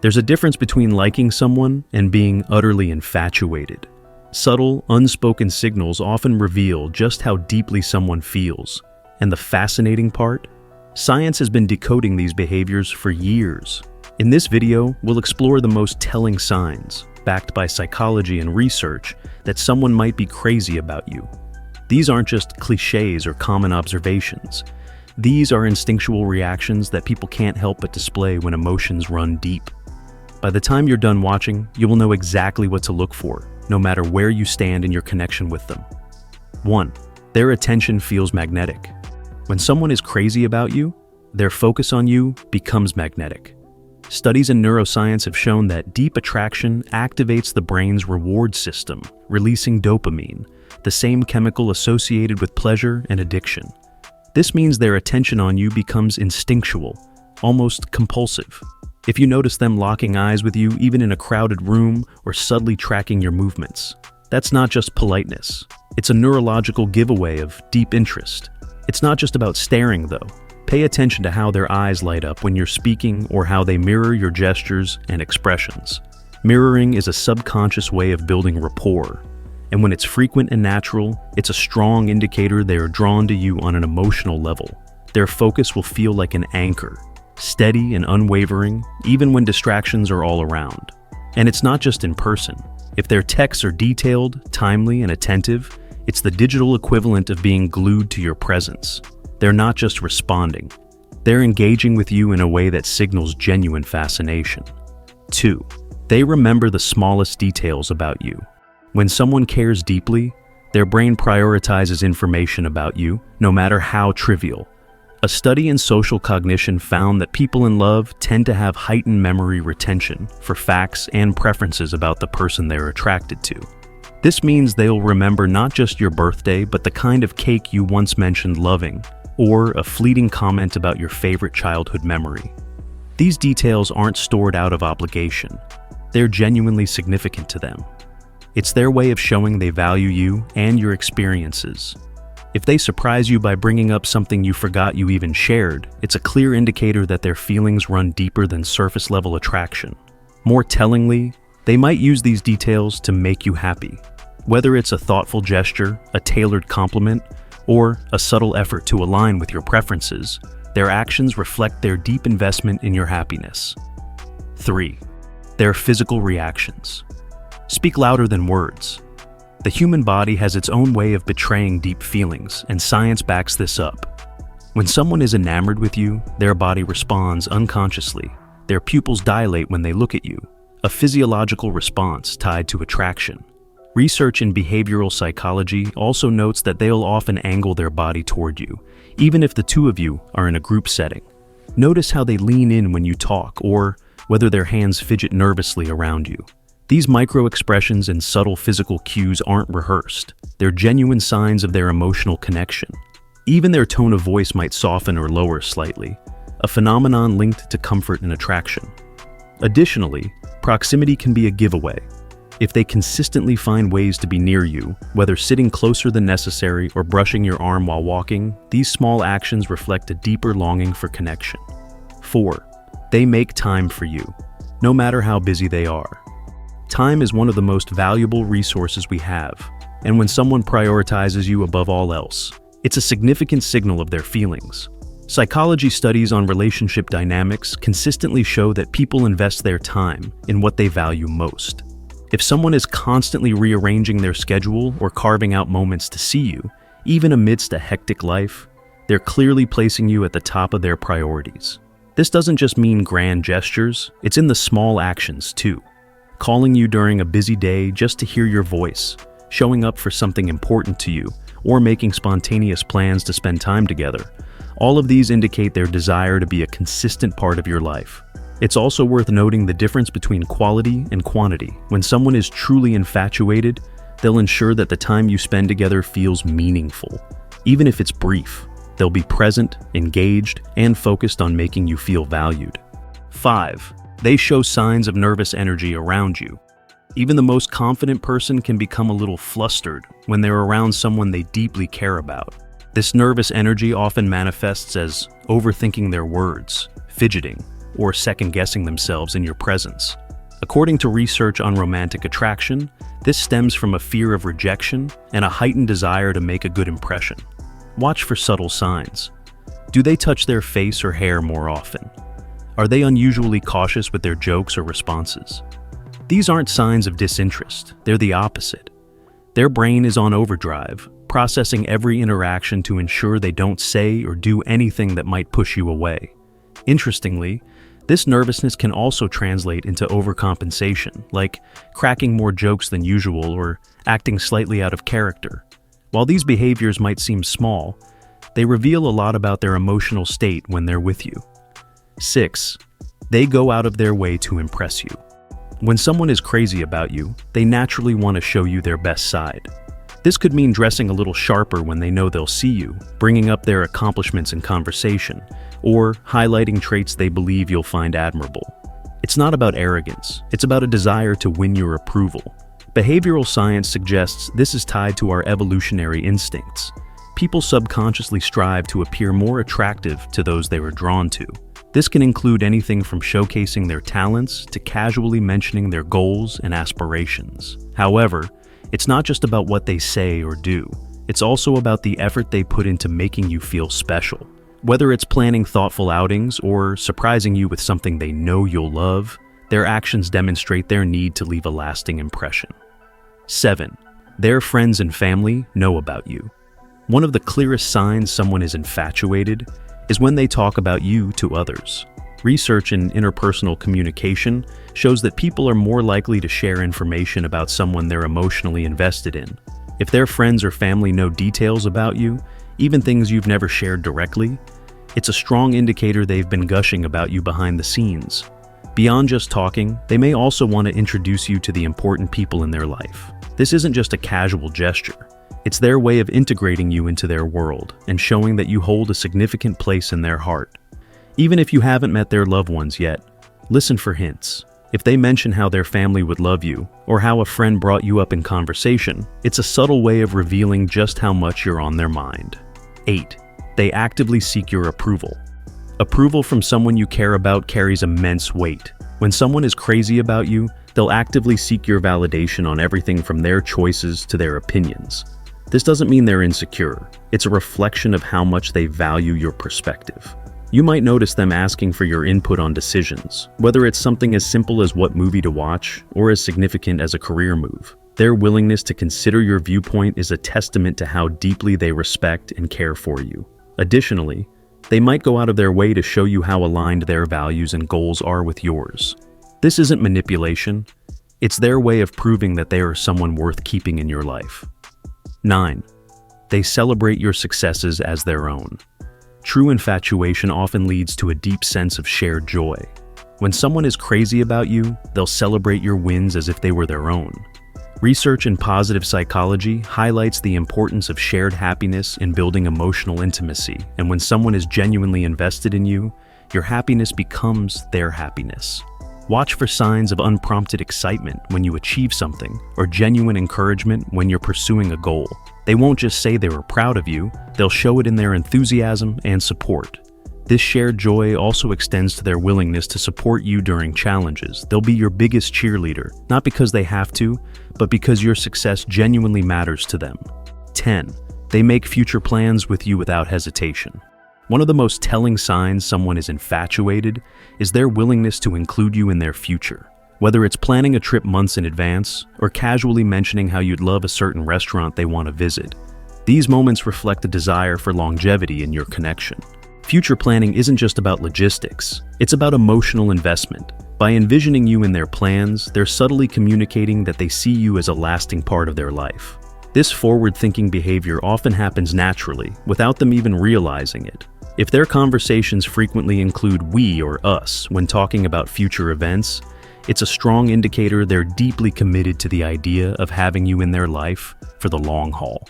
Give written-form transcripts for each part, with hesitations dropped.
There's a difference between liking someone and being utterly infatuated. Subtle, unspoken signals often reveal just how deeply someone feels. And the fascinating part? Science has been decoding these behaviors for years. In this video, we'll explore the most telling signs, backed by psychology and research, that someone might be crazy about you. These aren't just cliches or common observations. These are instinctual reactions that people can't help but display when emotions run deep. By the time you're done watching, you will know exactly what to look for, no matter where you stand in your connection with them. 1. Their attention feels magnetic. When someone is crazy about you, their focus on you becomes magnetic. Studies in neuroscience have shown that deep attraction activates the brain's reward system, releasing dopamine, the same chemical associated with pleasure and addiction. This means their attention on you becomes instinctual, almost compulsive. If you notice them locking eyes with you even in a crowded room or subtly tracking your movements, that's not just politeness. It's a neurological giveaway of deep interest. It's not just about staring, though. Pay attention to how their eyes light up when you're speaking or how they mirror your gestures and expressions. Mirroring is a subconscious way of building rapport, and when it's frequent and natural, it's a strong indicator they are drawn to you on an emotional level. Their focus will feel like an anchor, steady and unwavering, even when distractions are all around. And it's not just in person. If their texts are detailed, timely, and attentive, it's the digital equivalent of being glued to your presence. They're not just responding. They're engaging with you in a way that signals genuine fascination. 2. They remember the smallest details about you. When someone cares deeply, their brain prioritizes information about you, no matter how trivial. A study in social cognition found that people in love tend to have heightened memory retention for facts and preferences about the person they're attracted to. This means they'll remember not just your birthday, but the kind of cake you once mentioned loving, or a fleeting comment about your favorite childhood memory. These details aren't stored out of obligation. They're genuinely significant to them. It's their way of showing they value you and your experiences. If they surprise you by bringing up something you forgot you even shared, it's a clear indicator that their feelings run deeper than surface-level attraction. More tellingly, they might use these details to make you happy. Whether it's a thoughtful gesture, a tailored compliment, or a subtle effort to align with your preferences, their actions reflect their deep investment in your happiness. 3. Their physical reactions speak louder than words. The human body has its own way of betraying deep feelings, and science backs this up. When someone is enamored with you, their body responds unconsciously. Their pupils dilate when they look at you, a physiological response tied to attraction. Research in behavioral psychology also notes that they'll often angle their body toward you, even if the two of you are in a group setting. Notice how they lean in when you talk, or whether their hands fidget nervously around you. These micro-expressions and subtle physical cues aren't rehearsed. They're genuine signs of their emotional connection. Even their tone of voice might soften or lower slightly, a phenomenon linked to comfort and attraction. Additionally, proximity can be a giveaway. If they consistently find ways to be near you, whether sitting closer than necessary or brushing your arm while walking, these small actions reflect a deeper longing for connection. 4. They make time for you, no matter how busy they are. Time is one of the most valuable resources we have, and when someone prioritizes you above all else, it's a significant signal of their feelings. Psychology studies on relationship dynamics consistently show that people invest their time in what they value most. If someone is constantly rearranging their schedule or carving out moments to see you, even amidst a hectic life, they're clearly placing you at the top of their priorities. This doesn't just mean grand gestures, it's in the small actions too. Calling you during a busy day just to hear your voice, showing up for something important to you, or making spontaneous plans to spend time together. All of these indicate their desire to be a consistent part of your life. It's also worth noting the difference between quality and quantity. When someone is truly infatuated, they'll ensure that the time you spend together feels meaningful. Even if it's brief, they'll be present, engaged, and focused on making you feel valued. 5. They show signs of nervous energy around you. Even the most confident person can become a little flustered when they're around someone they deeply care about. This nervous energy often manifests as overthinking their words, fidgeting, or second-guessing themselves in your presence. According to research on romantic attraction, this stems from a fear of rejection and a heightened desire to make a good impression. Watch for subtle signs. Do they touch their face or hair more often? Are they unusually cautious with their jokes or responses? These aren't signs of disinterest, they're the opposite. Their brain is on overdrive, processing every interaction to ensure they don't say or do anything that might push you away. Interestingly, this nervousness can also translate into overcompensation, like cracking more jokes than usual or acting slightly out of character. While these behaviors might seem small, they reveal a lot about their emotional state when they're with you. 6. They go out of their way to impress you. When someone is crazy about you, they naturally want to show you their best side. This could mean dressing a little sharper when they know they'll see you, bringing up their accomplishments in conversation, or highlighting traits they believe you'll find admirable. It's not about arrogance, it's about a desire to win your approval. Behavioral science suggests this is tied to our evolutionary instincts. People subconsciously strive to appear more attractive to those they were drawn to. This can include anything from showcasing their talents to casually mentioning their goals and aspirations. However, it's not just about what they say or do. It's also about the effort they put into making you feel special. Whether it's planning thoughtful outings or surprising you with something they know you'll love, their actions demonstrate their need to leave a lasting impression. 7. Their friends and family know about you. One of the clearest signs someone is infatuated is when they talk about you to others. Research in interpersonal communication shows that people are more likely to share information about someone they're emotionally invested in. If their friends or family know details about you, even things you've never shared directly, it's a strong indicator they've been gushing about you behind the scenes. Beyond just talking, they may also want to introduce you to the important people in their life. This isn't just a casual gesture. It's their way of integrating you into their world and showing that you hold a significant place in their heart. Even if you haven't met their loved ones yet, listen for hints. If they mention how their family would love you, or how a friend brought you up in conversation, it's a subtle way of revealing just how much you're on their mind. 8. They actively seek your approval. Approval from someone you care about carries immense weight. When someone is crazy about you, they'll actively seek your validation on everything from their choices to their opinions. This doesn't mean they're insecure. It's a reflection of how much they value your perspective. You might notice them asking for your input on decisions, whether it's something as simple as what movie to watch or as significant as a career move. Their willingness to consider your viewpoint is a testament to how deeply they respect and care for you. Additionally, they might go out of their way to show you how aligned their values and goals are with yours. This isn't manipulation. It's their way of proving that they are someone worth keeping in your life. 9. They celebrate your successes as their own. True infatuation often leads to a deep sense of shared joy. When someone is crazy about you, they'll celebrate your wins as if they were their own. Research in positive psychology highlights the importance of shared happiness in building emotional intimacy, and when someone is genuinely invested in you, your happiness becomes their happiness. Watch for signs of unprompted excitement when you achieve something, or genuine encouragement when you're pursuing a goal. They won't just say they were proud of you, they'll show it in their enthusiasm and support. This shared joy also extends to their willingness to support you during challenges. They'll be your biggest cheerleader, not because they have to, but because your success genuinely matters to them. 10. They make future plans with you without hesitation. One of the most telling signs someone is infatuated is their willingness to include you in their future. Whether it's planning a trip months in advance or casually mentioning how you'd love a certain restaurant they want to visit, these moments reflect a desire for longevity in your connection. Future planning isn't just about logistics, it's about emotional investment. By envisioning you in their plans, they're subtly communicating that they see you as a lasting part of their life. This forward-thinking behavior often happens naturally, without them even realizing it. If their conversations frequently include we or us when talking about future events, it's a strong indicator they're deeply committed to the idea of having you in their life for the long haul.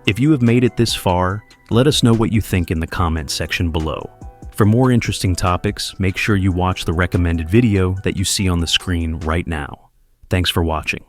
If you have made it this far, let us know what you think in the comment section below. For more interesting topics, make sure you watch the recommended video that you see on the screen right now. Thanks for watching.